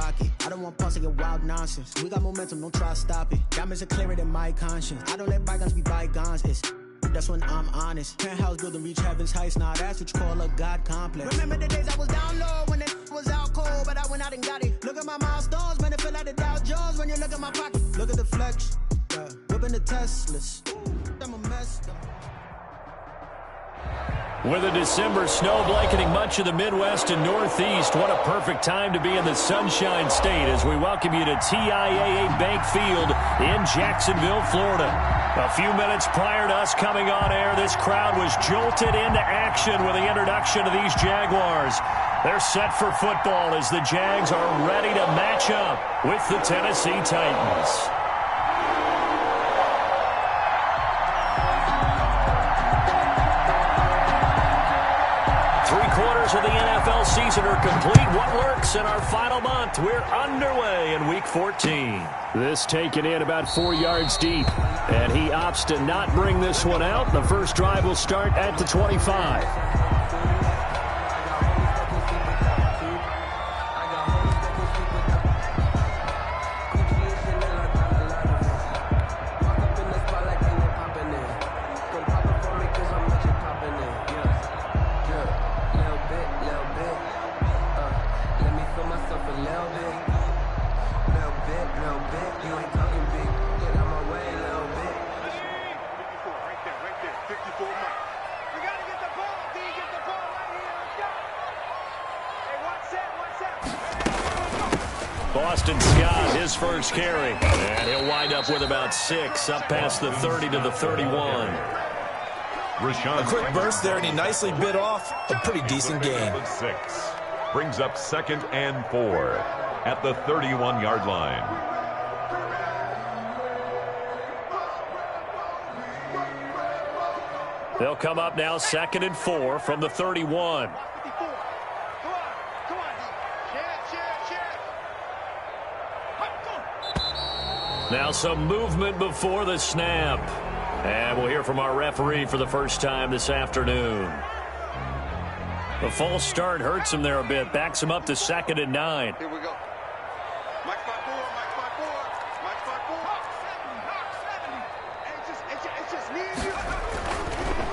pocket. I don't want pause to get wild nonsense. We got momentum, don't try to stop it. Diamonds are clearer than my conscience. I don't let bygones be bygones. That's when I'm honest. Penthouse building, reach heaven's heights. Now that's what you call a God complex. Remember the days I was down low when it was out cold, but I went out and got it. Look at my milestones, man, it feel like the Dow Jones when you look at my pocket. Look at the flex, whipping the Teslas. I'm a mess. With a December snow blanketing much of the Midwest and Northeast, what a perfect time to be in the Sunshine State as we welcome you to TIAA Bank Field in Jacksonville, Florida. A few minutes prior to us coming on air, this crowd was jolted into action with the introduction of these Jaguars. They're set for football as the Jags are ready to match up with the Tennessee Titans. Three-quarters of the NFL season are complete. What works in our final month? We're underway in Week 14. This taken in about 4 yards deep, and he opts to not bring this one out. The first drive will start at the 25. Boston Scott, his first carry, and he'll wind up with about 6, up past the 30 to the 31. A quick burst there, and he nicely bit off a pretty decent gain. 6 brings up 2nd and 4 at the 31-yard line. They'll come up now 2nd and 4 from the 31. Now some movement before the snap. And we'll hear from our referee for the first time this afternoon. The false start hurts him there a bit. Backs him up to 2nd and 9. Here we go. Mike 5-4, Mike 5-4, Mike 5-4. It's just me and you.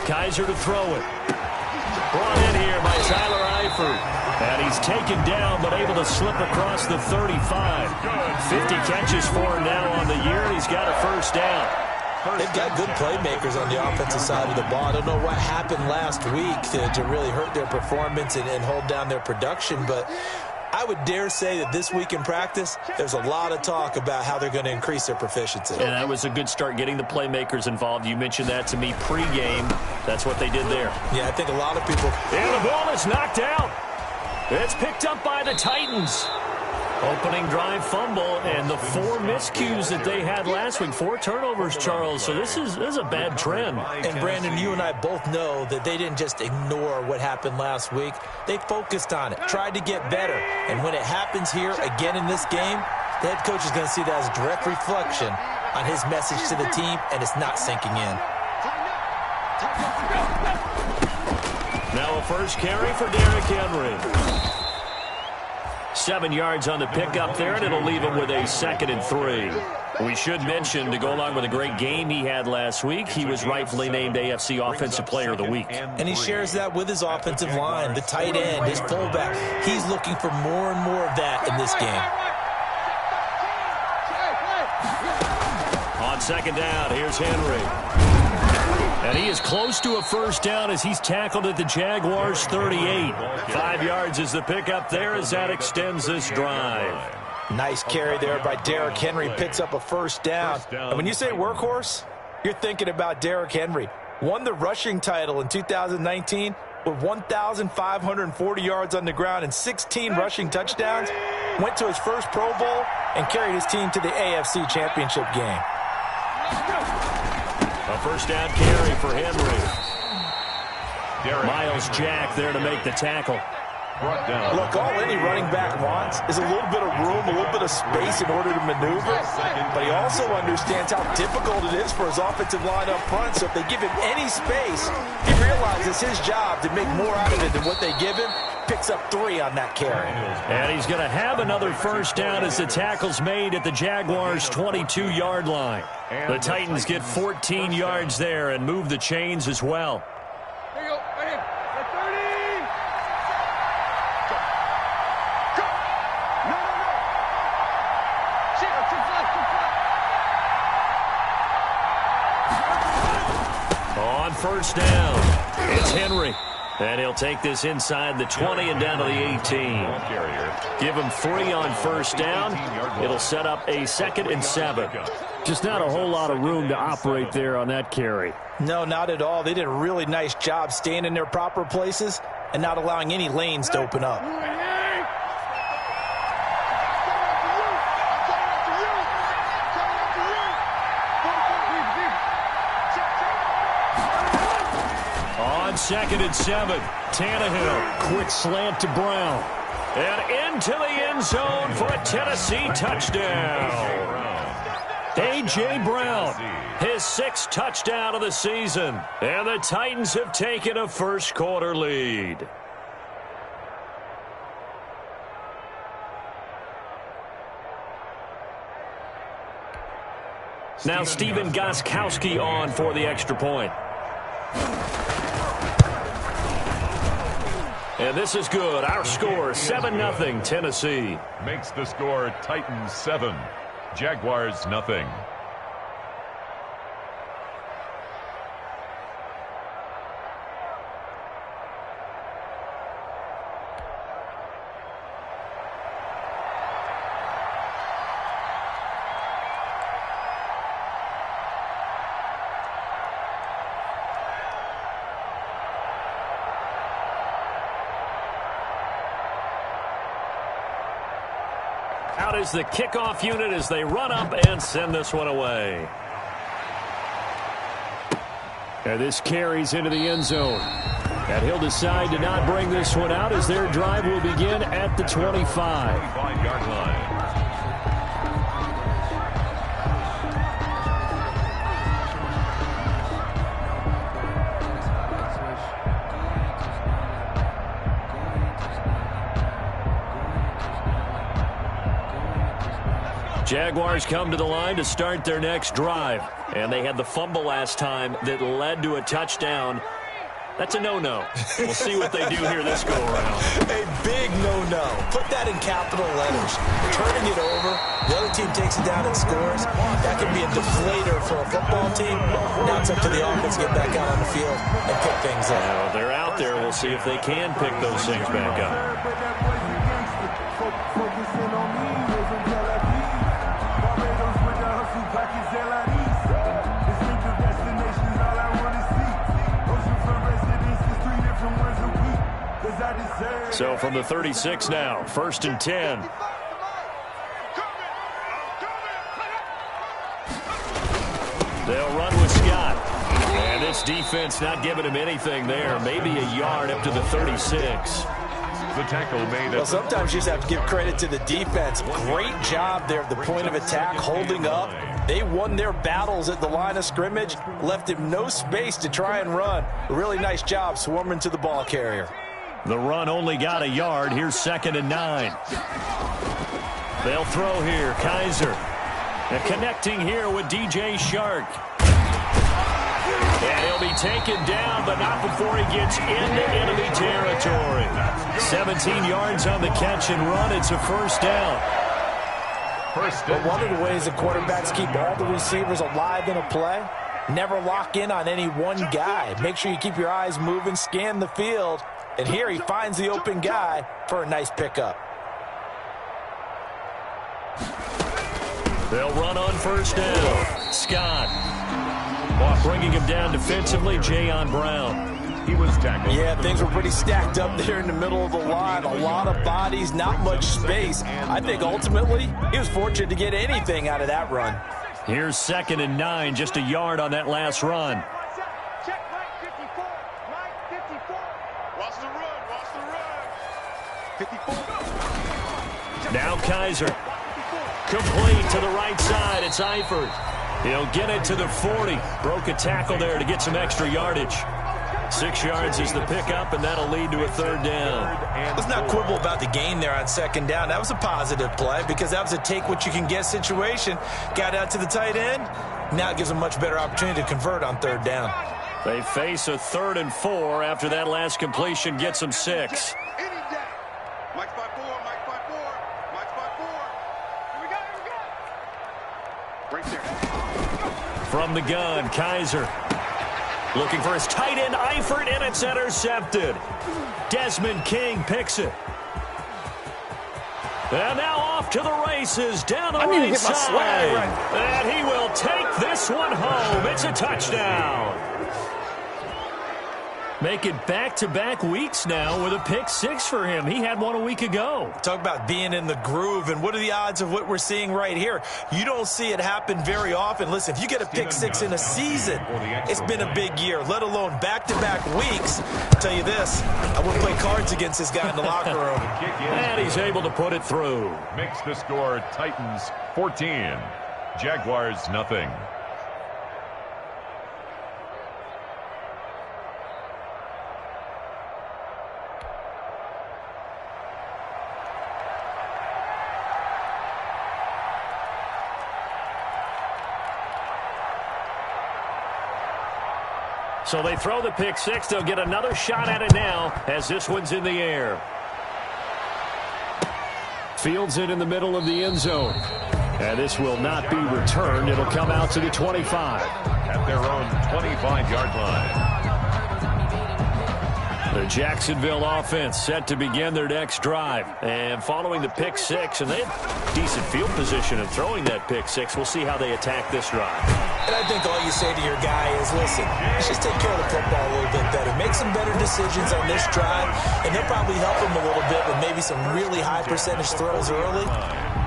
Kaiser to throw it. Brought in here by Tyler Eifert. And he's taken down, but able to slip across the 35. 50 catches for him now on the year, and he's got a first down. They've got good playmakers on the offensive side of the ball. I don't know what happened last week to really hurt their performance and hold down their production, but I would dare say that this week in practice, there's a lot of talk about how they're going to increase their proficiency. And that was a good start, getting the playmakers involved. You mentioned that to me pregame. That's what they did there. Yeah, I think a lot of people... And the ball is knocked out. It's picked up by the Titans. Opening drive fumble, and the 4 miscues that they had last week. 4 turnovers, Charles. So this is a bad trend. And, Brandon, you and I both know that they didn't just ignore what happened last week. They focused on it, tried to get better. And when it happens here again in this game, the head coach is going to see that as a direct reflection on his message to the team, and it's not sinking in. Now a first carry for Derrick Henry. 7 yards on the pickup there, and it'll leave him with a 2nd and 3. We should mention, to go along with a great game he had last week, he was rightfully named AFC Offensive Player of the Week. And he shares that with his offensive line, the tight end, his fullback. He's looking for more and more of that in this game. On 2nd down, here's Henry. And he is close to a first down as he's tackled at the Jaguars' 38. 5 yards is the pickup there as that extends this drive. Nice carry there by Derrick Henry. Picks up a first down. And when you say workhorse, you're thinking about Derrick Henry. Won the rushing title in 2019 with 1,540 yards on the ground and 16 rushing touchdowns. Went to his first Pro Bowl and carried his team to the AFC Championship game. A first down carry for Henry. Miles Jack there to make the tackle. brought down. Look, all any running back wants is a little bit of room, a little bit of space in order to maneuver. But he also understands how difficult it is for his offensive line up front. So if they give him any space, he realizes his job to make more out of it than what they give him. Picks up 3 on that carry. And he's going to have another first down as the tackle's made at the Jaguars' 22-yard line. The Titans get 14 yards there and move the chains as well. There you go. Right here. At 30. Go. Go. No. Shit, too flat. On first down, it's Henry. And he'll take this inside the 20 and down to the 18. Give him 3 on first down. It'll set up a 2nd and 7. Just not a whole lot of room to operate there on that carry. No, not at all. They did a really nice job staying in their proper places and not allowing any lanes to open up. On 2nd and 7, Tannehill, quick slant to Brown. And into the end zone for a Tennessee touchdown. A.J. Brown, his 6th touchdown of the season. And the Titans have taken a first-quarter lead. Now Stephen Gostkowski on for the extra point. And this is good. Our score, 7-0, Tennessee. Makes the score Titans 7, Jaguars 0. Out is the kickoff unit as they run up and send this one away. And this carries into the end zone. And he'll decide to not bring this one out as their drive will begin at the 25. 25-yard line. Jaguars come to the line to start their next drive. And they had the fumble last time that led to a touchdown. That's a no-no. We'll see what they do here this go-around. A big no-no. Put that in capital letters. Turning it over, the other team takes it down and scores. That can be a deflator for a football team. Now it's up to the offense to get back out on the field and pick things up. Well, they're out there. We'll see if they can pick those things back up. So from the 36 now, 1st and 10. They'll run with Scott. And this defense not giving him anything there. Maybe a yard up to the 36. The tackle made. Well, sometimes you just have to give credit to the defense. Great job there at the point of attack, holding up. They won their battles at the line of scrimmage, left him no space to try and run. A really nice job swarming to the ball carrier. The run only got a yard. Here's 2nd and 9. They'll throw here. Kaiser. And connecting here with DJ Shark. And he'll be taken down, but not before he gets into enemy territory. 17 yards on the catch and run. It's a first down. But one of the ways the quarterbacks keep all the receivers alive in a play, never lock in on any one guy. Make sure you keep your eyes moving, scan the field. And here he finds the open guy for a nice pickup. They'll run on first down. Scott. Bringing him down defensively, Jayon Brown. He was tackled. Yeah, things were pretty stacked up there in the middle of the line. A lot of bodies, not much space. I think ultimately he was fortunate to get anything out of that run. Here's 2nd and 9, just a yard on that last run. Check, Mike 54. Mike 54. Watch the run. Watch the run. Now Kaiser. Complete to the right side. It's Eifert. He'll get it to the 40. Broke a tackle there to get some extra yardage. 6 yards is the pickup, and that'll lead to a third down. Let's not quibble about the gain there on second down. That was a positive play because that was a take-what-you-can-get situation. Got out to the tight end. Now it gives them a much better opportunity to convert on third down. They face a 3rd and 4 after that last completion gets them 6. Mike's 5-4, Mike's 5-4, Mike's 5-4. Here we go. Right there. From the gun, Kaiser. Looking for his tight end, Eifert, and it's intercepted. Desmond King picks it. And now off to the races, down the right side. And he will take this one home. It's a touchdown. Make it back-to-back weeks now with a pick 6 for him. He had one a week ago. Talk about being in the groove, and what are the odds of what we're seeing right here? You don't see it happen very often. Listen, if you get a pick 6 in a season, it's been a big year, let alone back-to-back weeks. I'll tell you this, I wouldn't play cards against this guy in the locker room. And he's able to put it through. Makes the score Titans 14, Jaguars nothing. So they throw the pick 6. They'll get another shot at it now as this one's in the air. Fields it in the middle of the end zone. And this will not be returned. It'll come out to the 25. At their own 25-yard line. The Jacksonville offense set to begin their next drive. And following the pick 6, and they have decent field position in throwing that pick 6. We'll see how they attack this drive. And I think all you say to your guy is, listen, let's just take care of the football a little bit better. Make some better decisions on this drive, and they'll probably help him a little bit with maybe some really high percentage throws early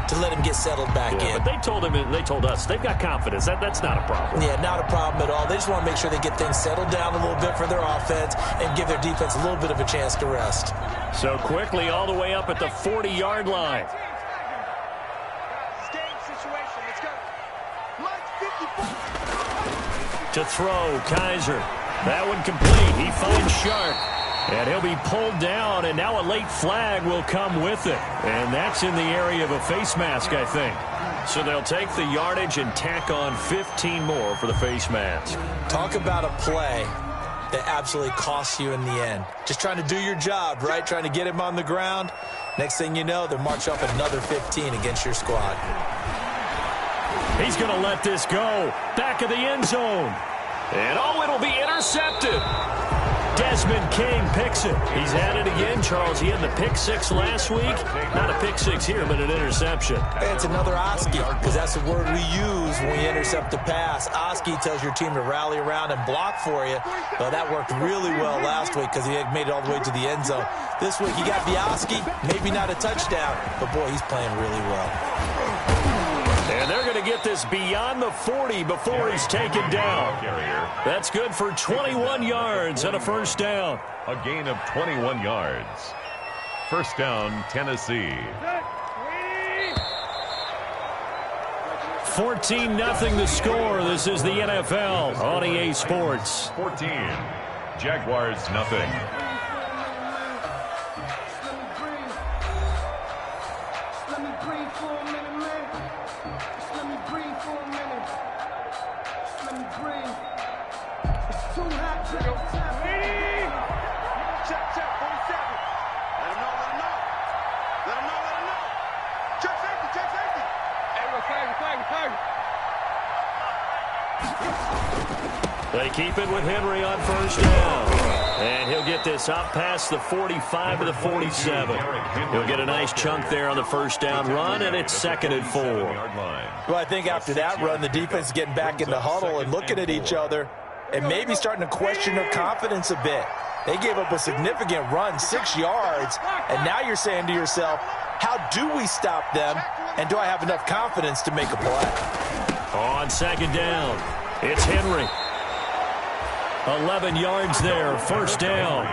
to let him get settled back in. But they told him, and they told us, they've got confidence. That's not a problem. Yeah, not a problem at all. They just want to make sure they get things settled down a little bit for their offense and give their defense a little bit of a chance to rest. So quickly all the way up at the 40-yard line. To throw, Kaiser. That one complete. He finds Sharp. And he'll be pulled down, and now a late flag will come with it. And that's in the area of a face mask, I think. So they'll take the yardage and tack on 15 more for the face mask. Talk about a play that absolutely costs you in the end. Just trying to do your job, right? Trying to get him on the ground. Next thing you know, they'll march up another 15 against your squad. He's going to let this go. Back of the end zone. And oh, it'll be intercepted. Desmond King picks it. He's at it again, Charles. He had the pick 6 last week. Not a pick 6 here, but an interception. It's another Oski, because that's the word we use when we intercept the pass. Oski tells your team to rally around and block for you. Well, that worked really well last week because he had made it all the way to the end zone. This week he got the Oski, maybe not a touchdown, but boy, he's playing really well. And they're going to get this beyond the 40 before he's taken down. That's good for 21 yards and a first down. A gain of 21 yards. First down, Tennessee. 14-0 the score. This is the NFL on EA Sports. 14. Jaguars nothing. They keep it with Henry on first down. And he'll get this up past the 45 to the 47. He'll get a nice chunk there on the first down run, and it's 2nd and 4. Well, I think after that run, the defense is getting back in the huddle and looking at each other and maybe starting to question their confidence a bit. They gave up a significant run, 6 yards, and now you're saying to yourself, how do we stop them, and do I have enough confidence to make a play? On 2nd down, it's Henry. 11 yards there, first down.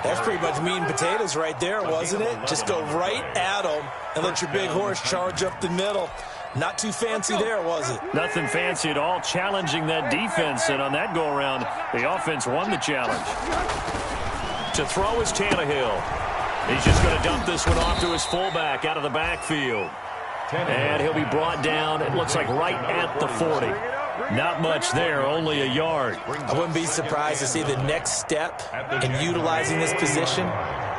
That's pretty much meat and potatoes right there, wasn't it? Just go right at them and let your big horse charge up the middle. Not too fancy there, was it? Nothing fancy at all, challenging that defense. And on that go-around, the offense won the challenge. To throw is Tannehill. He's just going to dump this one off to his fullback out of the backfield. And he'll be brought down, it looks like right at the 40. Not much there, only a yard. I wouldn't be surprised to see the next step in utilizing this position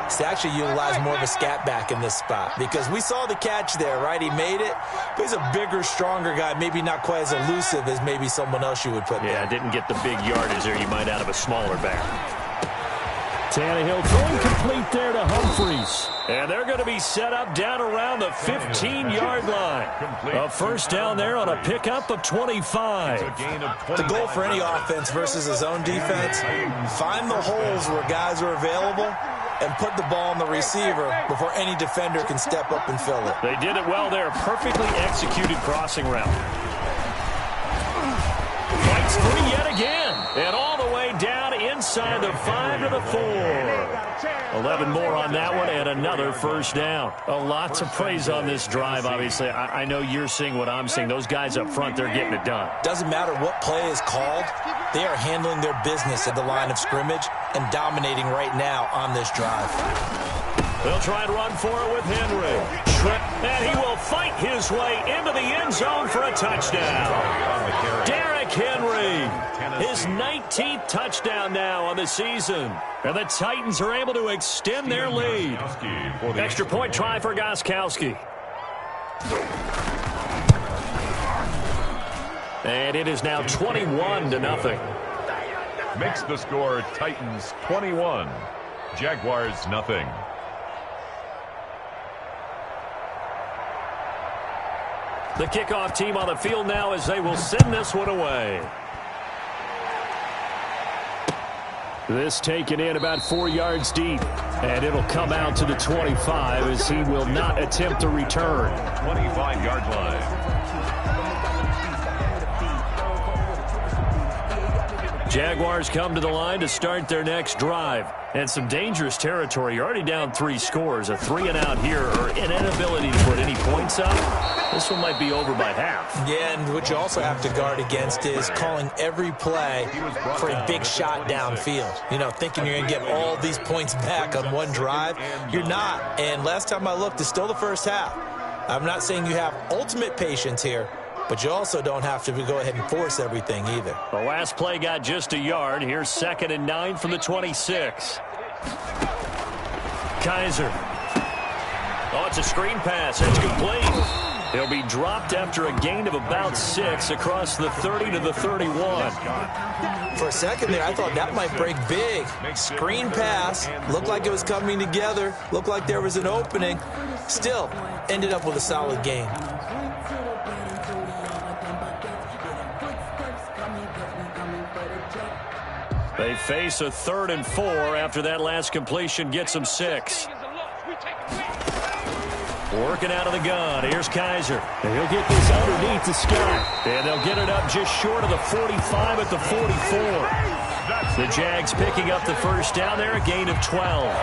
is to actually utilize more of a scat back in this spot. Because we saw the catch there, right? He made it. But he's a bigger, stronger guy, maybe not quite as elusive as maybe someone else you would put there. Yeah, didn't get the big yardage there you might out of a smaller back. Tannehill throwing complete there to Humphries. And they're going to be set up down around the 15-yard line. A first down there on a pickup of 25. The goal for any offense versus his own defense, find the holes where guys are available and put the ball on the receiver before any defender can step up and fill it. They did it well there. Perfectly executed crossing route. Fights free yet again. And all the way down inside the 5 to the 4. 11 more on that one and another first down. A lot to praise on this drive, obviously. I know you're seeing what I'm seeing. Those guys up front, they're getting it done. Doesn't matter what play is called. They are handling their business at the line of scrimmage and dominating right now on this drive. They'll try and run for it with Henry. And he will fight his way into the end zone for a touchdown. Derrick Henry, his 19th touchdown now on the season. And the Titans are able to extend their lead. Extra point try for Gostkowski. And it is now 21-0. Makes the score Titans 21, Jaguars nothing. The kickoff team on the field now as they will send this one away. This taken in about 4 yards deep. And it'll come out to the 25 as he will not attempt to return. 25-yard line. Jaguars come to the line to start their next drive. And some dangerous territory. You're already down 3 scores. A 3-and-out here or an inability to put any points up. This one might be over by half. Yeah, and what you also have to guard against is calling every play for a big shot downfield. You know, thinking you're going to get all these points back on one drive. You're not. And last time I looked, it's still the first half. I'm not saying you have ultimate patience here, but you also don't have to go ahead and force everything either. The last play got just a yard. Here's 2nd and 9 from the 26. Kaiser. Oh, it's a screen pass. It's complete. He'll be dropped after a gain of about 6 across the 30 to the 31. For a second there, I thought that might break big. Screen pass. Looked like it was coming together. Looked like there was an opening. Still, ended up with a solid gain. They face a 3rd and 4 after that last completion gets them 6. Working out of the gun. Here's Kaiser. And he'll get this underneath to Scott. And they'll get it up just short of the 45 at the 44. The Jags picking up the first down there, a gain of 12.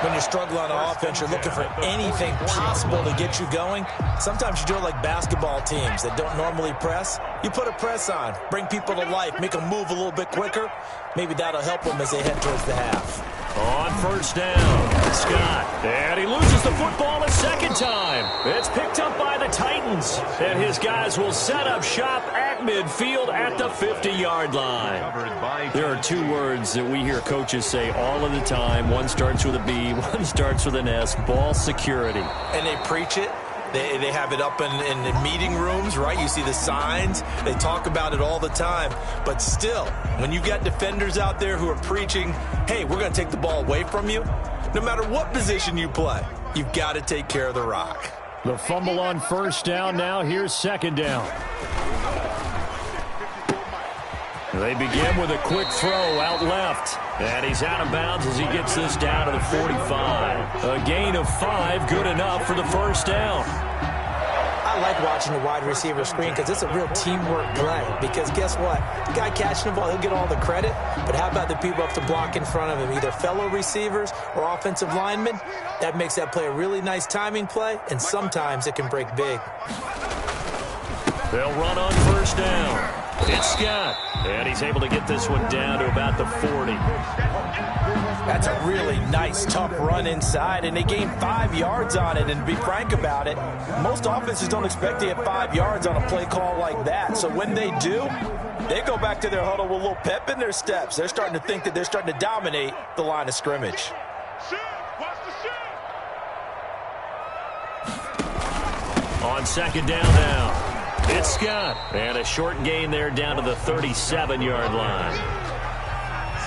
When you're struggling on offense, you're looking for anything possible to get you going. Sometimes you do it like basketball teams that don't normally press. You put a press on, bring people to life, make them move a little bit quicker. Maybe that'll help them as they head towards the half. On first down, Scott. And he loses the football a second time. It's picked up by the Titans. And his guys will set up shop at midfield at the 50-yard line. There are 2 words that we hear coaches say all of the time. One starts with a B, one starts with an S. Ball security. And they preach it. They have it up in meeting rooms, right? You see the signs. They talk about it all the time. But still, when you got defenders out there who are preaching, hey, we're going to take the ball away from you, no matter what position you play, you've got to take care of the rock. The fumble on first down now. Here's 2nd down. They begin with a quick throw out left. And he's out of bounds as he gets this down to the 45. A gain of 5, good enough for the first down. I I like watching the wide receiver screen because it's a real teamwork play. Because guess what? The guy catching the ball, he'll get all the credit. But how about the people up to block in front of him, either fellow receivers or offensive linemen? That makes that play a really nice timing play, and sometimes it can break big. They'll run on first down. It's Scott, and he's able to get this one down to about the 40. That's a really nice, tough run inside, and they gained 5 yards on it. And to be frank about it, most offenses don't expect to get 5 yards on a play call like that. So when they do, they go back to their huddle with a little pep in their steps. They're starting to think that they're starting to dominate the line of scrimmage. On second down now. It's Scott, and a short gain there down to the 37-yard line.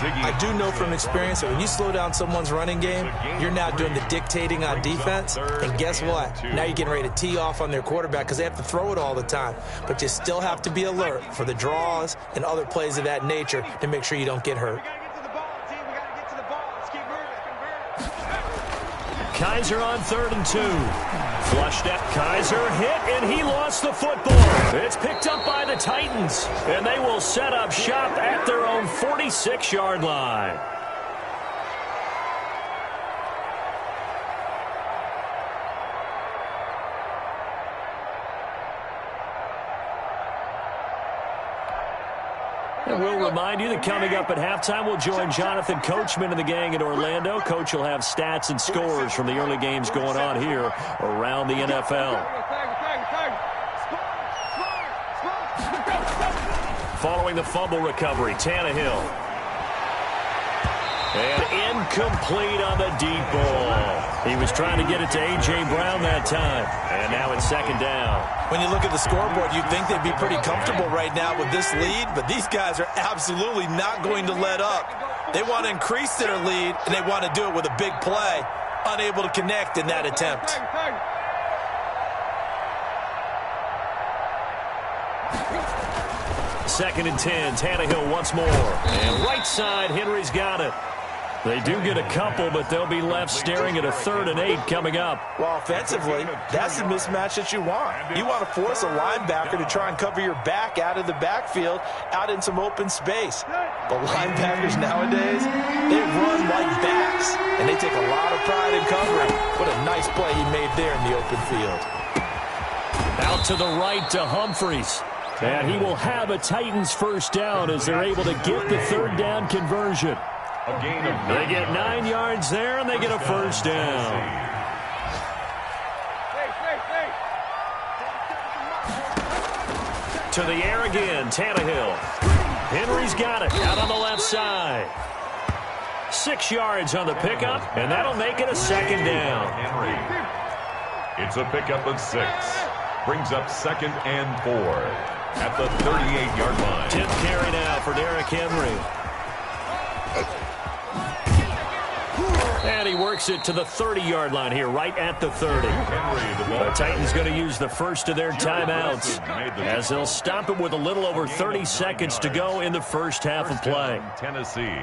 I do know from experience that when you slow down someone's running game, you're now doing the dictating on defense, and guess what? Now you're getting ready to tee off on their quarterback because they have to throw it all the time. But you still have to be alert for the draws and other plays of that nature to make sure you don't get hurt. Kaiser on 3rd and 2. Flushed at Kaiser, hit, and he lost the football. It's picked up by the Titans, and they will set up shop at their own 46-yard line. And we'll remind you that coming up at halftime, we'll join Jonathan Coachman and the gang in Orlando. Coach will have stats and scores from the early games going on here around the NFL. Following the fumble recovery, Tannehill. And incomplete on the deep ball. He was trying to get it to A.J. Brown that time. And now it's second down. When you look at the scoreboard, you'd think they'd be pretty comfortable right now with this lead, but these guys are absolutely not going to let up. They want to increase their lead, and they want to do it with a big play. Unable to connect in that attempt. Second and 10, Tannehill once more. And right side, Henry's got it. They do get a couple, but they'll be left staring at a 3rd and 8 coming up. Well, offensively, that's the mismatch that you want. You want to force a linebacker to try and cover your back out of the backfield, out in some open space. But linebackers nowadays, they run like backs, and they take a lot of pride in covering. What a nice play he made there in the open field. Out to the right to Humphreys. And he will have a Titans first down as they're able to get the 3rd down conversion. They get 9 yards there, and they get a first down. To the air again, Tannehill. Henry's got it out on the left side. 6 yards on the pickup, and that'll make it a second down. Henry. It's a pickup of 6. Brings up 2nd and 4 at the 38-yard line. 10th carry now for Derrick Henry. And he works it to the 30-yard line here, right at the 30. The Titans going to use the first of their timeouts as they'll stop it with a little over 30 seconds to go in the first half of play. Tennessee.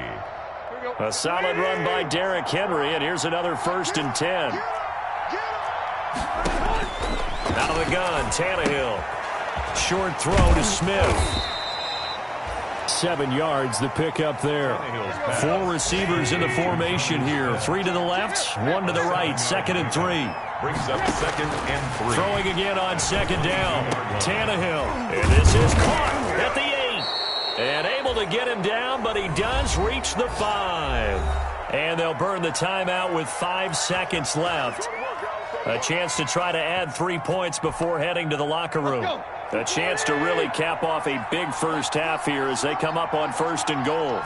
A solid run by Derrick Henry, and here's another 1st and 10. Out of the gun, Tannehill. Short throw to Smith. 7 yards, the pick up there. 4 receivers in the formation here. 3 to the left, 1 to the right. 2nd and 3. Brings up 2nd and 3. Throwing again on 2nd down. Tannehill. And this is caught at the 8. And able to get him down, but he does reach the 5. And they'll burn the timeout with 5 seconds left. A chance to try to add 3 points before heading to the locker room. A chance to really cap off a big first half here as they come up on 1st and goal.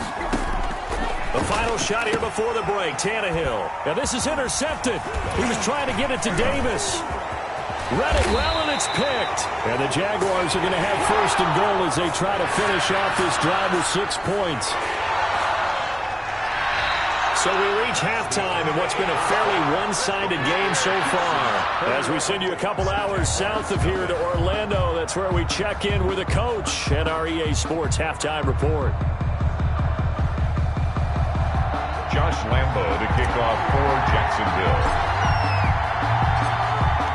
The final shot here before the break, Tannehill. Now this is intercepted. He was trying to get it to Davis. Read it well, and it's picked. And the Jaguars are going to have 1st and goal as they try to finish off this drive with 6 points. So we reach halftime in what's been a fairly one-sided game so far. As we send you a couple hours south of here to Orlando, that's where we check in with a coach at our EA Sports Halftime Report. Josh Lambo to kick off for Jacksonville.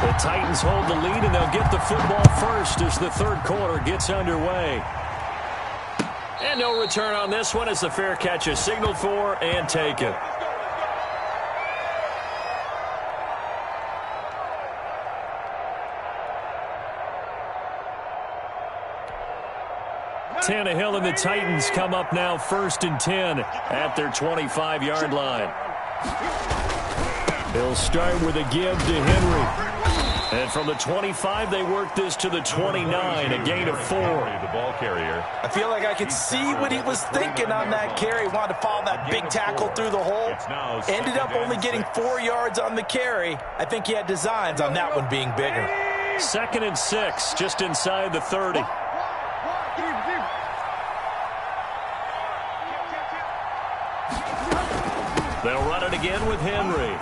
The Titans hold the lead, and they'll get the football first as the third quarter gets underway. And no return on this one as the fair catch is signaled for and taken. Tannehill and the Titans come up now 1st and 10 at their 25-yard line. They'll start with a give to Henry. And from the 25, they work this to the 29, a gain of 4. The ball carrier. I feel like I could see what he was thinking on that carry. Wanted to follow that big tackle through the hole. Ended up only getting 4 yards on the carry. I think he had designs on that one being bigger. 2nd and 6, just inside the 30. They'll run it again with Henry.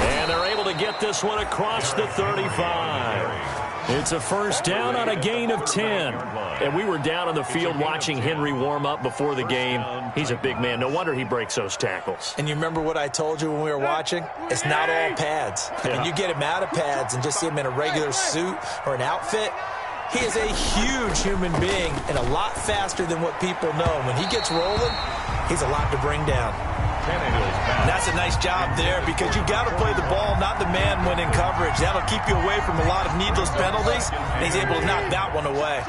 And they're able to get this one across the 35. It's a first down on a gain of 10. And we were down on the field watching Henry warm up before the game. He's a big man. No wonder he breaks those tackles. And you remember what I told you when we were watching? It's not all pads. Yeah. When you get him out of pads and just see him in a regular suit or an outfit, he is a huge human being and a lot faster than what people know. When he gets rolling, he's a lot to bring down. And that's a nice job there because you got to play the ball, not the man when in coverage. That'll keep you away from a lot of needless penalties, and he's able to knock that one away.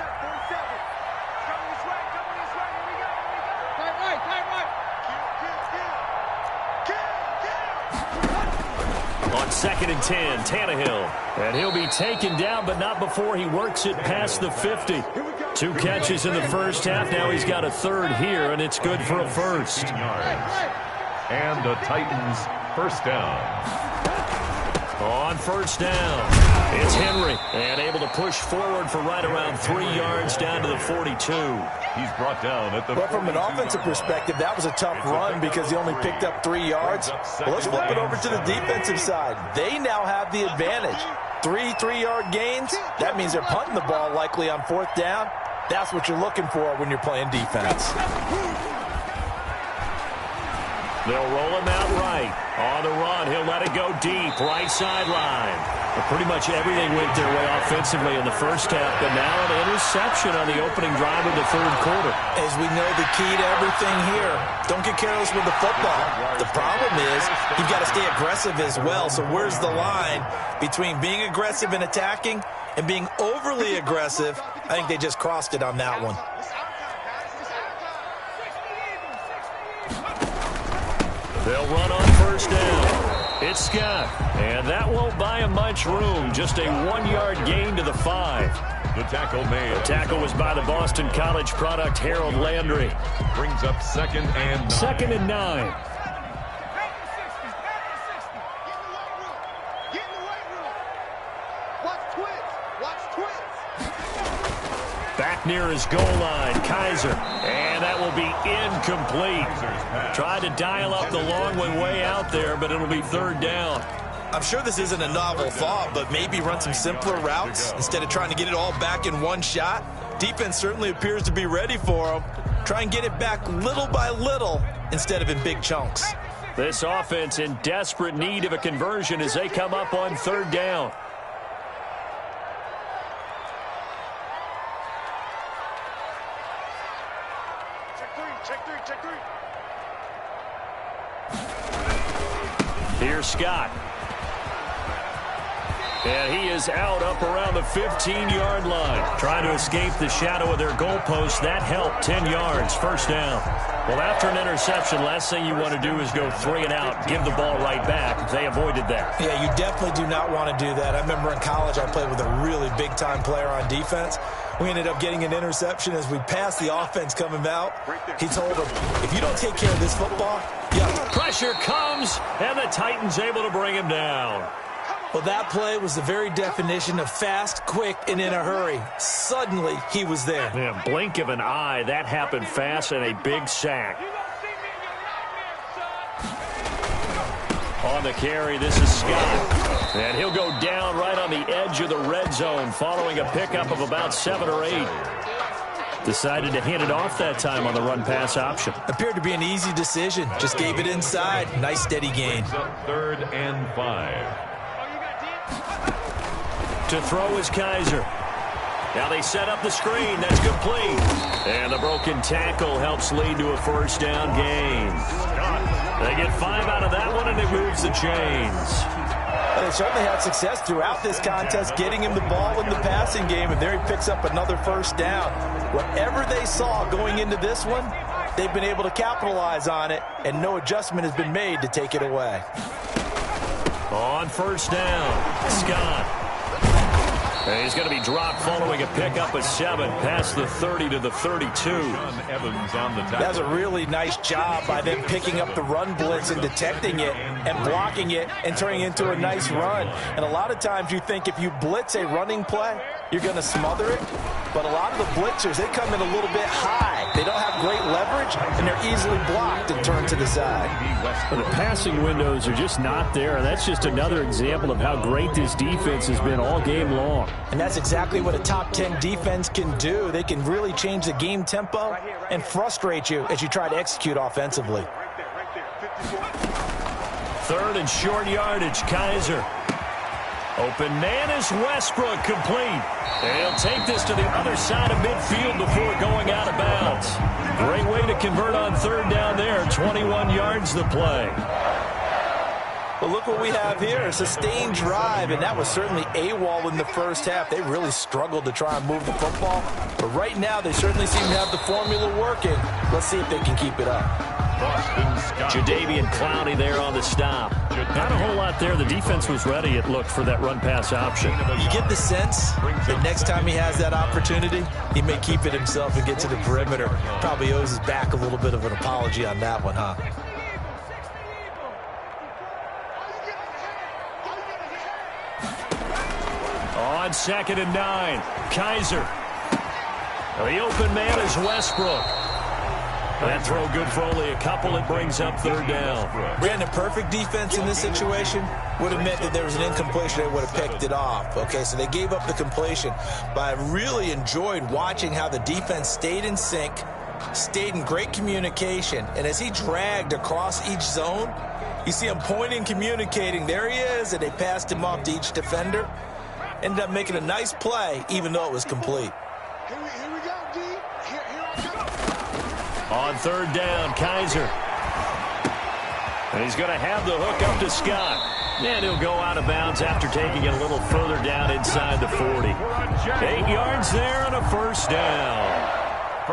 On 2nd and 10, Tannehill. And he'll be taken down, but not before he works it past the 50. 2 catches in the first half. Now he's got a third here, and it's good for a first. And the Titans first down. On first down, it's Henry. And able to push forward for right around 3 yards down to the 42. He's brought down at the Well, from an offensive perspective, that was a tough run because he only picked up 3 yards. Well, let's flip it over to the defensive side. They now have the advantage. 3 3-yard gains. That means they're punting the ball likely on 4th down. That's what you're looking for when you're playing defense. They'll roll him out right. On the run, he'll let it go deep, right sideline. Well, pretty much everything went their way offensively in the first half, but now an interception on the opening drive of the third quarter. As we know, the key to everything here, don't get careless with the football. The problem is you've got to stay aggressive as well. So where's the line between being aggressive and attacking and being overly aggressive? I think they just crossed it on that one. They'll run on first down. It's Scott. And that won't buy him much room. Just a 1-yard gain to the 5. The tackle made. The tackle was by the Boston College product, Harold Landry. Brings up 2nd and 9. 2nd and 9. Back near his goal line, Kaiser. And that will be incomplete. Tried to dial up the long one way out there, but it'll be 3rd down. I'm sure this isn't a novel thought, but maybe run some simpler routes instead of trying to get it all back in one shot. Defense certainly appears to be ready for him. Try and get it back little by little instead of in big chunks. This offense in desperate need of a conversion as they come up on 3rd down. Check three. Here's Scott. And he is out up around the 15-yard line. Trying to escape the shadow of their goalpost. That helped. 10 yards. First down. Well, after an interception, last thing you want to do is go 3 and out, give the ball right back. They avoided that. Yeah, you definitely do not want to do that. I remember in college I played with a really big-time player on defense. We ended up getting an interception as we passed the offense coming out. He told him, if you don't take care of this football, yeah. Pressure comes, and the Titans able to bring him down. Well, that play was the very definition of fast, quick, and in a hurry. Suddenly, he was there. Yeah, blink of an eye, that happened fast, and a big sack. On the carry, this is Scott. And he'll go down right on the edge of the red zone following a pickup of about 7 or 8. Decided to hand it off that time on the run-pass option. Appeared to be an easy decision. Just gave it inside. Nice, steady gain. 3rd and 5. To throw is Kaiser. Now they set up the screen. That's complete. And the broken tackle helps lead to a first down gain. They get 5 out of that one, and it moves the chains. They certainly had success throughout this contest, getting him the ball in the passing game, and there he picks up another first down. Whatever they saw going into this one, they've been able to capitalize on it, and no adjustment has been made to take it away. On first down, Scott. And he's going to be dropped following a pickup of 7 past the 30 to the 32. That's a really nice job by them picking up the run blitz and detecting it and blocking it and turning it into a nice run. And a lot of times you think if you blitz a running play, you're going to smother it. But a lot of the blitzers, they come in a little bit high. They don't have great leverage, and they're easily blocked and turned to the side. The passing windows are just not there. That's just another example of how great this defense has been all game long. And that's exactly what a top 10 defense can do. They can really change the game tempo and frustrate you as you try to execute offensively. 3rd and short yardage, Kaiser. Open man is Westbrook, complete. And he'll take this to the other side of midfield before going out of bounds. Great way to convert on 3rd down there. 21 yards the play. Well, look what we have here, a sustained drive, and that was certainly AWOL in the first half. They really struggled to try and move the football, but right now they certainly seem to have the formula working. Let's see if they can keep it up. Jadeveon Clowney there on the stop. Not a whole lot there. The defense was ready, it looked, for that run-pass option. You get the sense that next time he has that opportunity, he may keep it himself and get to the perimeter. Probably owes his back a little bit of an apology on that one, huh? On 2nd and 9, Kaiser. The open man is Westbrook. That throw good for only a couple. It brings up 3rd down. Brandon, perfect defense in this situation would have meant that there was an incompletion. They would have picked it off. Okay, so they gave up the completion. But I really enjoyed watching how the defense stayed in sync, stayed in great communication. And as he dragged across each zone, you see him pointing, communicating. There he is, and they passed him off to each defender. Ended up making a nice play, even though it was complete. Here we go, D. Here I go. On 3rd down, Kaiser. And he's going to have the hook up to Scott. And he'll go out of bounds after taking it a little further down inside the 40. 8 yards there and a first down.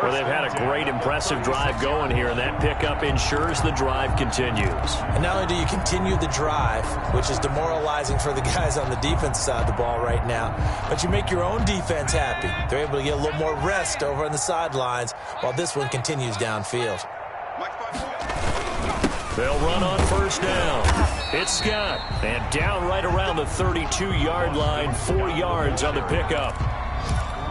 Well, they've had a great, impressive drive going here, and that pickup ensures the drive continues. And not only do you continue the drive, which is demoralizing for the guys on the defense side of the ball right now, but you make your own defense happy. They're able to get a little more rest over on the sidelines while this one continues downfield. They'll run on first down. It's Scott, and down right around the 32-yard line, 4 yards on the pickup.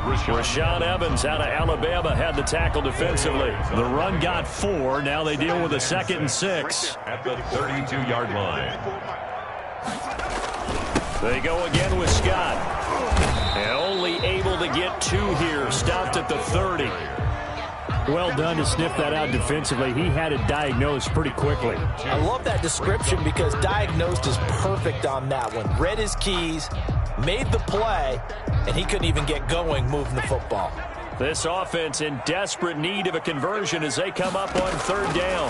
Rashaan Evans out of Alabama had the tackle defensively. The run got 4. Now they deal with a 2nd and 6. At the 32-yard line. They go again with Scott. And only able to get 2 here. Stopped at the 30. Well done to sniff that out defensively. He had it diagnosed pretty quickly. I love that description because diagnosed is perfect on that one. Read his keys, made the play, and he couldn't even get going moving the football. This offense in desperate need of a conversion as they come up on 3rd down.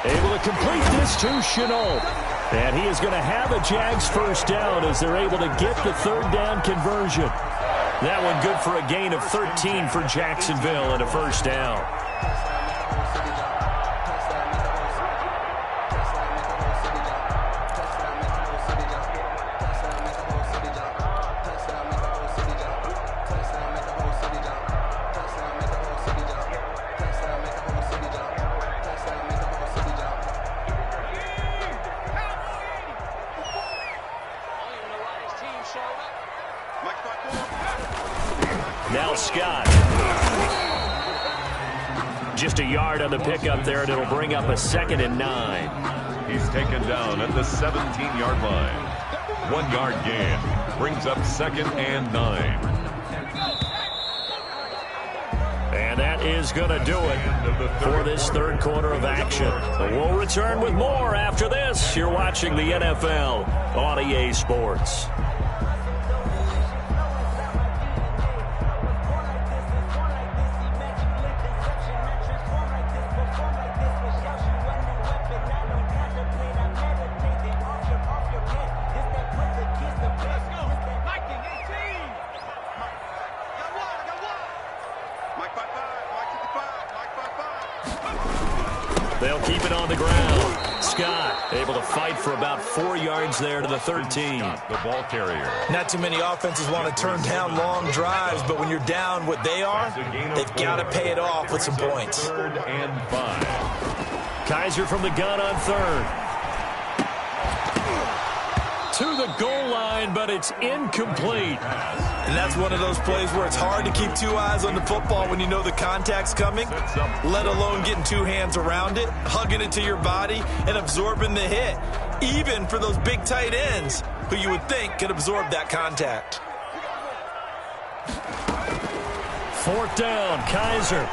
Able to complete this to Chenault. And he is going to have a Jags first down as they're able to get the 3rd down conversion. That one good for a gain of 13 for Jacksonville and a first down. Now Scott. Just a yard on the pickup there, and it'll bring up a 2nd and 9. He's taken down at the 17-yard line. 1 yard gain. Brings up 2nd and 9. And And that is going to do it for this third quarter of action. We'll return with more after this. You're watching the NFL on EA Sports. They'll keep it on the ground. Scott able to fight for about 4 yards there to the 13. The ball carrier. Not too many offenses want to turn down long drives, but when you're down what they are, they've got to pay it off with some points. 3rd and 5. Kaiser from the gun on third. To the goal line, but it's incomplete. And that's one of those plays where it's hard to keep 2 eyes on the football when you know the contact's coming, let alone getting 2 hands around it, hugging it to your body, and absorbing the hit, even for those big tight ends who you would think could absorb that contact. 4th down, Kaiser.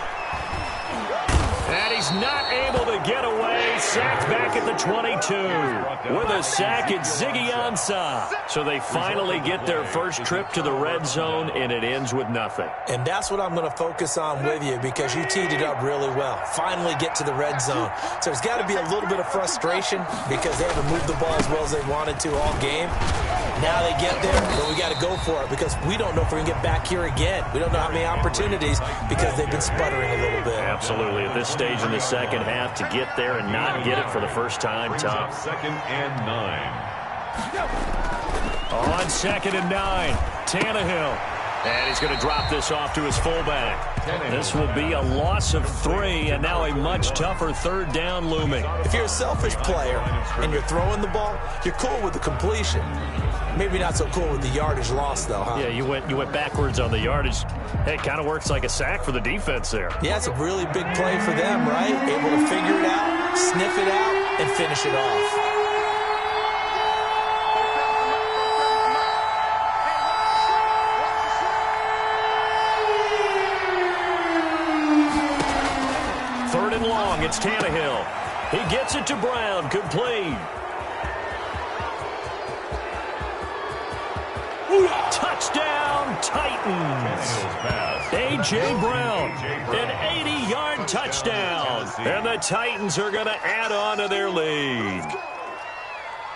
And he's not able to get away. Sacked back at the 22. With a sack, it's Ziggy Ansah. So they finally get their first trip to the red zone, and it ends with nothing. And that's what I'm going to focus on with you because you teed it up really well. Finally get to the red zone. So there's got to be a little bit of frustration because they haven't moved the ball as well as they wanted to all game. Now they get there, but we got to go for it because we don't know if we're going to get back here again. We don't know how many opportunities because they've been sputtering a little bit. Absolutely. At this stage in the second half, to get there and not get it for the first time, tough. 2nd and 9. On 2nd and 9, Tannehill. And he's going to drop this off to his fullback. This will be a loss of 3, and now a much tougher 3rd down looming. If you're a selfish player and you're throwing the ball, you're cool with the completion. Maybe not so cool with the yardage loss, though, huh? Yeah, you went backwards on the yardage. Hey, it kind of works like a sack for the defense there. Yeah, it's a really big play for them, right? Able to figure it out, sniff it out, and finish it off. It's Tannehill. He gets it to Brown, complete. Touchdown, Titans. A.J. Brown, an 80-yard touchdown. And the Titans are going to add on to their lead.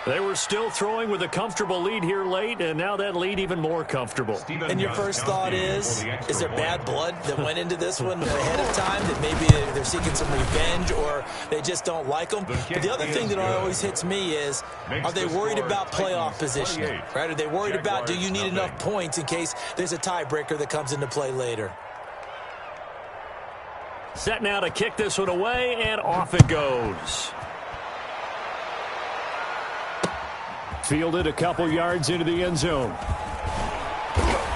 They were still throwing with a comfortable lead here late, and now that lead even more comfortable. And your first thought is there bad blood that went into this one ahead of time, that maybe they're seeking some revenge or they just don't like them? But the other thing that always hits me is, are they worried about playoff positioning? Right? Are they worried about, do you need enough points in case there's a tiebreaker that comes into play later? Set now to kick this one away, and off it goes. Fielded a couple yards into the end zone.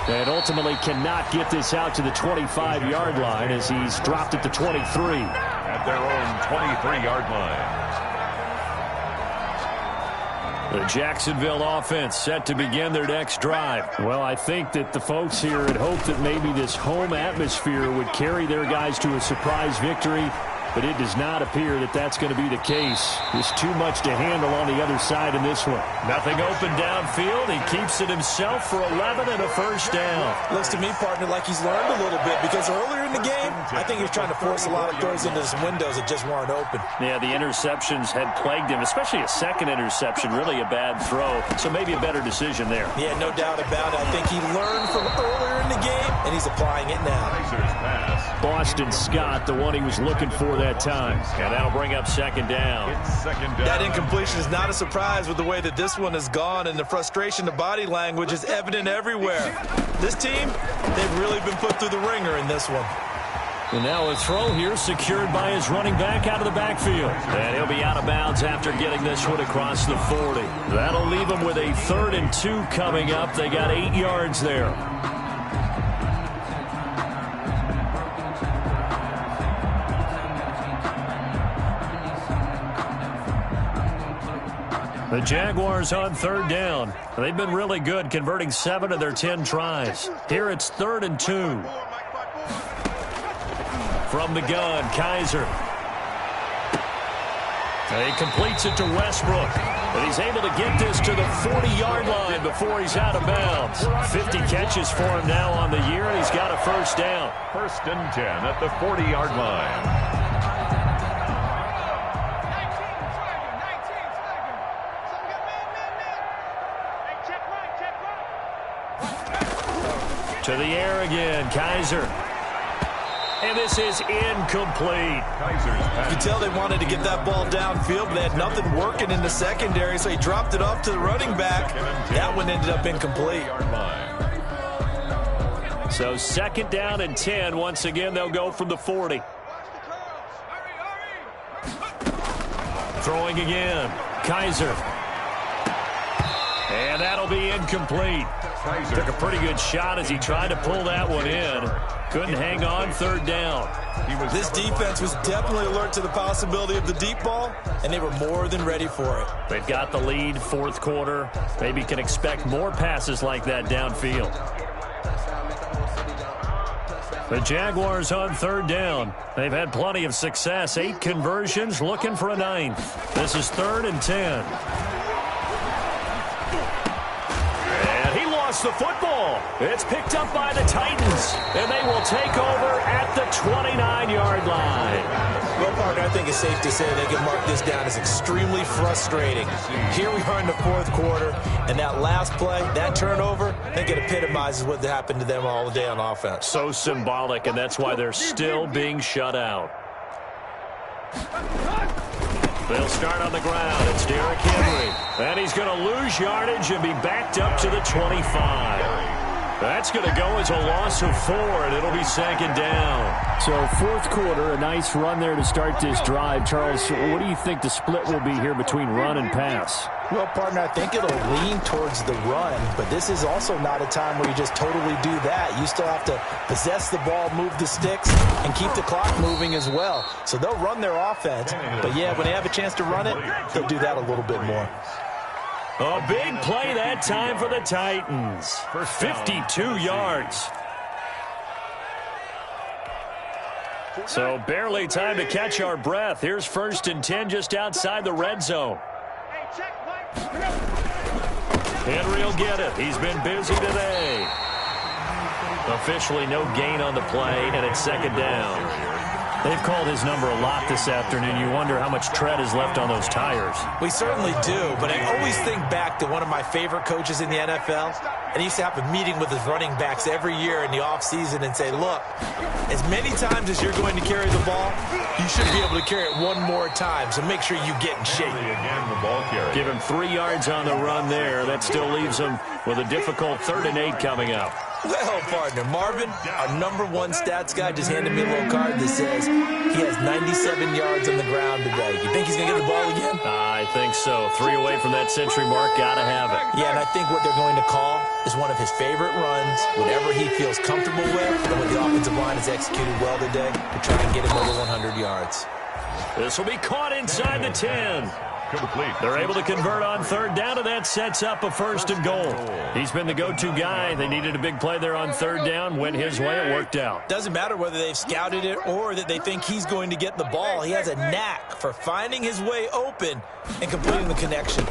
And ultimately cannot get this out to the 25-yard line as he's dropped at the 23. At their own 23-yard line. The Jacksonville offense set to begin their next drive. Well, I think that the folks here had hoped that maybe this home atmosphere would carry their guys to a surprise victory. But it does not appear that that's going to be the case. There's too much to handle on the other side in this one. Nothing open downfield. He keeps it himself for 11 and a first down. Looks to me, partner, like he's learned a little bit because earlier in the game, I think he was trying to force a lot of throws into some windows that just weren't open. Yeah, the interceptions had plagued him, especially a second interception, really a bad throw. So maybe a better decision there. Yeah, no doubt about it. I think he learned from earlier in the game, and he's applying it now. Boston Scott, the one he was looking for that time. And that'll bring up second down. That incompletion is not a surprise with the way that this one has gone, and the frustration, the body language is evident everywhere. This team, they've really been put through the ringer in this one. And now a throw here secured by his running back out of the backfield. And he'll be out of bounds after getting this one across the 40. That'll leave him with a 3rd and 2 coming up. They got 8 yards there. The Jaguars on 3rd down. They've been really good, converting 7 of their 10 tries. Here it's 3rd and 2. From the gun, Kaiser. He completes it to Westbrook. But he's able to get this to the 40-yard line before he's out of bounds. 50 catches for him now on the year, and he's got a first down. First and 10 at the 40-yard line. To the air again, Kaiser. And this is incomplete. You can tell they wanted to get that ball downfield, but they had nothing working in the secondary, so he dropped it off to the running back. That one ended up incomplete. So 2nd down and 10. Once again, they'll go from the 40. Throwing again. Kaiser. And that'll be incomplete. Took a pretty good shot as he tried to pull that one in. Couldn't hang on, 3rd down. This defense was definitely alert to the possibility of the deep ball, and they were more than ready for it. They've got the lead, 4th quarter. Maybe can expect more passes like that downfield. The Jaguars on 3rd down. They've had plenty of success. 8 conversions, looking for a 9th. This is 3rd and 10. The football. It's picked up by the Titans, and they will take over at the 29-yard line. Well, partner, I think it's safe to say they can mark this down as extremely frustrating. Here we are in the 4th quarter, and that last play, that turnover, I think it epitomizes what happened to them all day on offense. So symbolic, and that's why they're still being shut out. They'll start on the ground. It's Derrick Henry. And he's going to lose yardage and be backed up to the 25. That's going to go as a loss of 4, and it'll be 2nd down. So 4th quarter, a nice run there to start this drive. Charles, what do you think the split will be here between run and pass? Well, partner, I think it'll lean towards the run, but this is also not a time where you just totally do that. You still have to possess the ball, move the sticks, and keep the clock moving as well. So they'll run their offense, but yeah, when they have a chance to run it, they'll do that a little bit more. A big play that time for the Titans for 52 yards. So barely time to catch our breath. Here's 1st and 10 just outside the red zone. Henry will get it. He's been busy today. Officially no gain on the play, and it's 2nd down. They've called his number a lot this afternoon. You wonder how much tread is left on those tires. We certainly do, but I always think back to one of my favorite coaches in the NFL, and he used to have a meeting with his running backs every year in the offseason and say, look, as many times as you're going to carry the ball, you should be able to carry it one more time, so make sure you get in shape. Again, the ball carry. Give him 3 yards on the run there. That still leaves him with a difficult 3rd and 8 coming up. Well, partner, Marvin, our #1 stats guy, just handed me a little card that says he has 97 yards on the ground today. You think he's going to get the ball again? I think so. 3 away from that century mark. Got to have it. Yeah, and I think what they're going to call is one of his favorite runs, whatever he feels comfortable with, and what the offensive line has executed well today to try and get him over 100 yards. This will be caught inside the 10. Complete. They're able to convert on 3rd down, and that sets up a 1st and goal. He's been the go-to guy. They needed a big play there on 3rd down. Went his way. It worked out. Doesn't matter whether they've scouted it or that they think he's going to get the ball. He has a knack for finding his way open and completing the connection.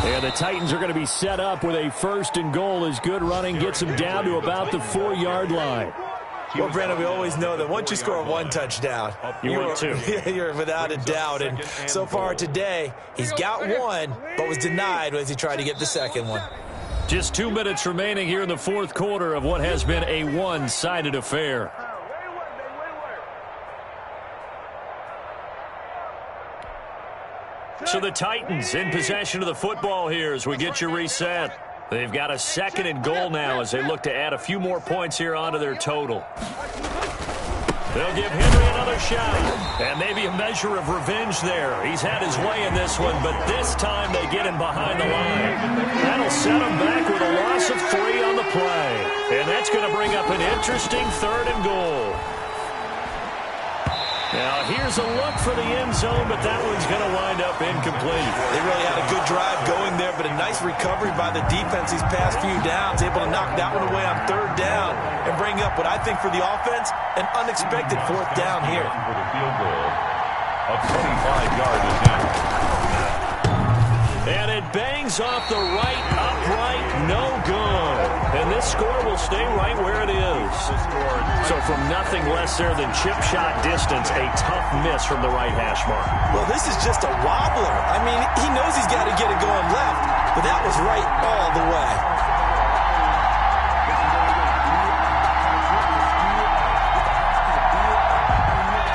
And the Titans are going to be set up with a 1st and goal as good running gets them down to about the 4-yard line. Well, Brandon, we always know that once you score 1 touchdown, you're without a doubt. And so far today, he's got 1, but was denied as he tried to get the 2nd one. Just 2 minutes remaining here in the 4th quarter of what has been a one-sided affair. So the Titans in possession of the football here as we get you reset. They've got a 2nd and goal now as they look to add a few more points here onto their total. They'll give Henry another shot, and maybe a measure of revenge there. He's had his way in this one, but this time they get him behind the line. That'll set him back with a loss of 3 on the play, and that's going to bring up an interesting 3rd and goal. Now, here's a look for the end zone, but that one's going to wind up incomplete. They really had a good drive going there, but a nice recovery by the defense these past few downs, able to knock that one away on 3rd down and bring up what I think for the offense, an unexpected 4th down here. For the field goal, a 25-yard attempt. And it bangs off the right upright, no good. And this score will stay right where it is. So from nothing less there than chip shot distance, a tough miss from the right hash mark. Well, this is just a wobbler. I mean, he knows he's got to get it going left, but that was right all the way.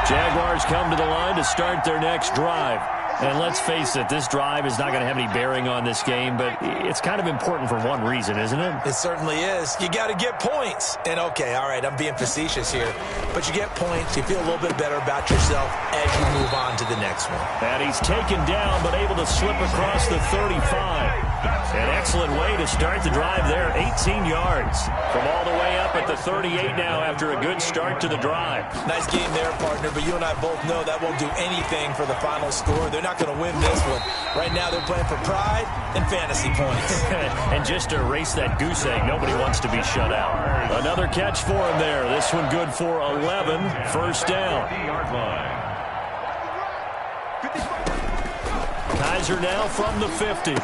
Jaguars come to the line to start their next drive. And let's face it, this drive is not going to have any bearing on this game, but it's kind of important for one reason, isn't it? It certainly is. You got to get points. And, okay, all right, I'm being facetious here, but you get points, you feel a little bit better about yourself as you move on to the next one. And he's taken down, but able to slip across the 35. An excellent way to start the drive there, 18 yards. From all the way up at the 38 now after a good start to the drive. Nice game there, partner, but you and I both know that won't do anything for the final score. They're not going to win this one. Right now they're playing for pride and fantasy points. And just to erase that goose egg, nobody wants to be shut out. Another catch for him there. This one good for 11. 1st down. Kaiser now from the 50.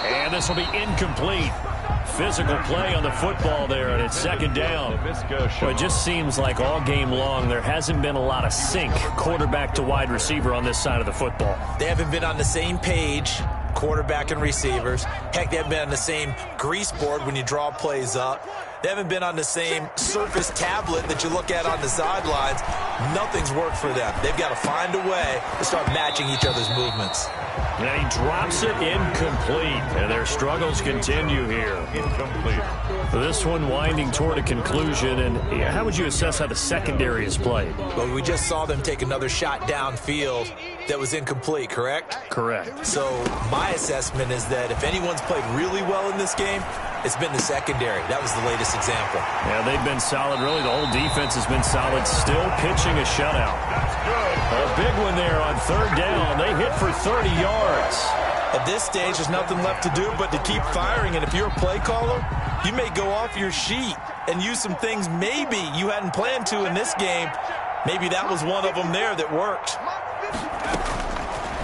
And this will be incomplete. Physical play on the football there, and it's 2nd down. Well, it just seems like all game long there hasn't been a lot of sync quarterback to wide receiver on this side of the football. They haven't been on the same page, quarterback and receivers. Heck, they haven't been on the same grease board when you draw plays up. They haven't been on the same Surface tablet that you look at on the sidelines. Nothing's worked for them. They've got to find a way to start matching each other's movements. And he drops it incomplete. And their struggles continue here. Incomplete. This one winding toward a conclusion. And how would you assess how the secondary has played? Well, we just saw them take another shot downfield that was incomplete, correct? Correct. So my assessment is that if anyone's played really well in this game, it's been the secondary. That was the latest example. Yeah, they've been solid. Really, the whole defense has been solid. Still pitching a shutout. A big one there on 3rd down. They hit for 30 yards. At this stage, there's nothing left to do but to keep firing. And if you're a play caller, you may go off your sheet and use some things maybe you hadn't planned to in this game. Maybe that was one of them there that worked.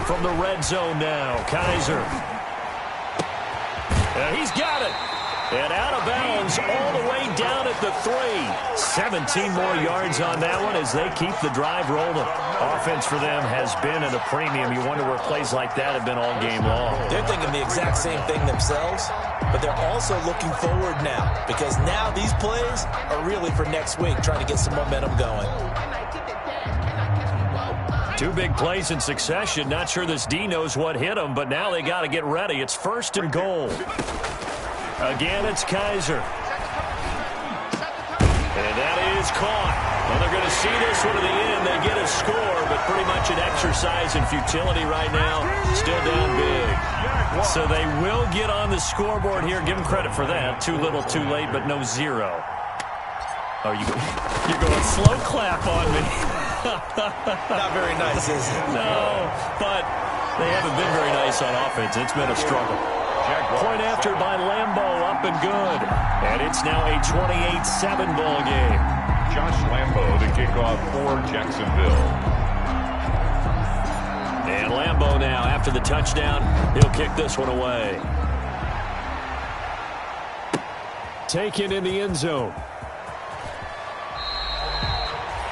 From the red zone now, Kaiser. He's got it. And out of bounds all the way down at the 3. 17 more yards on that one as they keep the drive rolling. Offense for them has been at a premium. You wonder where plays like that have been all game long. They're thinking the exact same thing themselves, but they're also looking forward now because now these plays are really for next week, trying to get some momentum going. 2 big plays in succession. Not sure this D knows what hit them, but now they got to get ready. It's 1st and goal. Again, it's Kaiser. And that is caught. Well, they're going to see this one to the end. They get a score, but pretty much an exercise in futility right now. Still down big. So they will get on the scoreboard here. Give them credit for that. Too little, too late, but no 0. Oh, you're going slow clap on me. Not very nice, is it? No, but they haven't been very nice on offense. It's been a struggle. Point after by Lambeau, up and good. And it's now a 28-7 ball game. Josh Lambeau to kick off for Jacksonville. And Lambeau now, after the touchdown, he'll kick this one away. Taken in the end zone.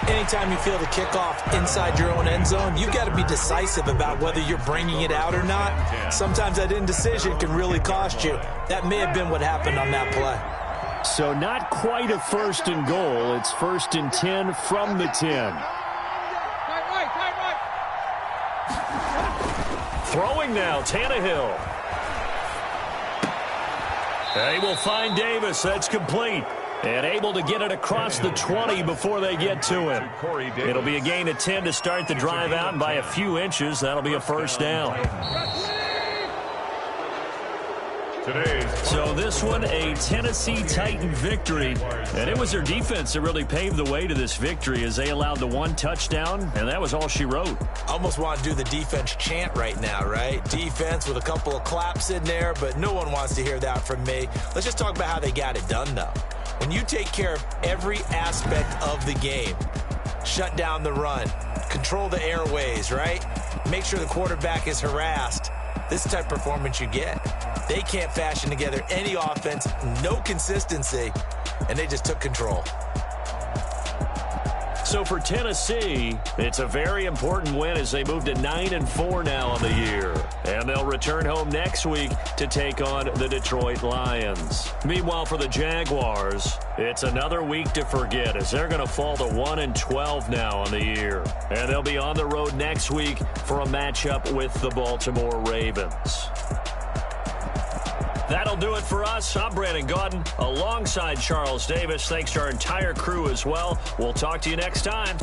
Anytime you feel the kickoff inside your own end zone, you've got to be decisive about whether you're bringing it out or not. Sometimes that indecision can really cost you. That may have been what happened on that play. So not quite a 1st and goal. It's 1st and 10 from the 10. Throwing now, Tannehill. They will find Davis. That's complete. And able to get it across the 20 before they get to him. It'll be a gain of 10 to start the drive out, and by a few inches, that'll be a 1st down. So this one, a Tennessee Titan victory. And it was their defense that really paved the way to this victory as they allowed the one touchdown, and that was all she wrote. Almost want to do the defense chant right now, right? Defense with a couple of claps in there, but no one wants to hear that from me. Let's just talk about how they got it done, though. When you take care of every aspect of the game, shut down the run, control the airways, right? Make sure the quarterback is harassed. This is the type of performance you get. They can't fashion together any offense, no consistency, and they just took control. So for Tennessee, it's a very important win as they move to 9-4 now on the year. And they'll return home next week to take on the Detroit Lions. Meanwhile, for the Jaguars, it's another week to forget as they're going to fall to 1-12 now on the year. And they'll be on the road next week for a matchup with the Baltimore Ravens. That'll do it for us. I'm Brandon Gaudin alongside Charles Davis. Thanks to our entire crew as well. We'll talk to you next time.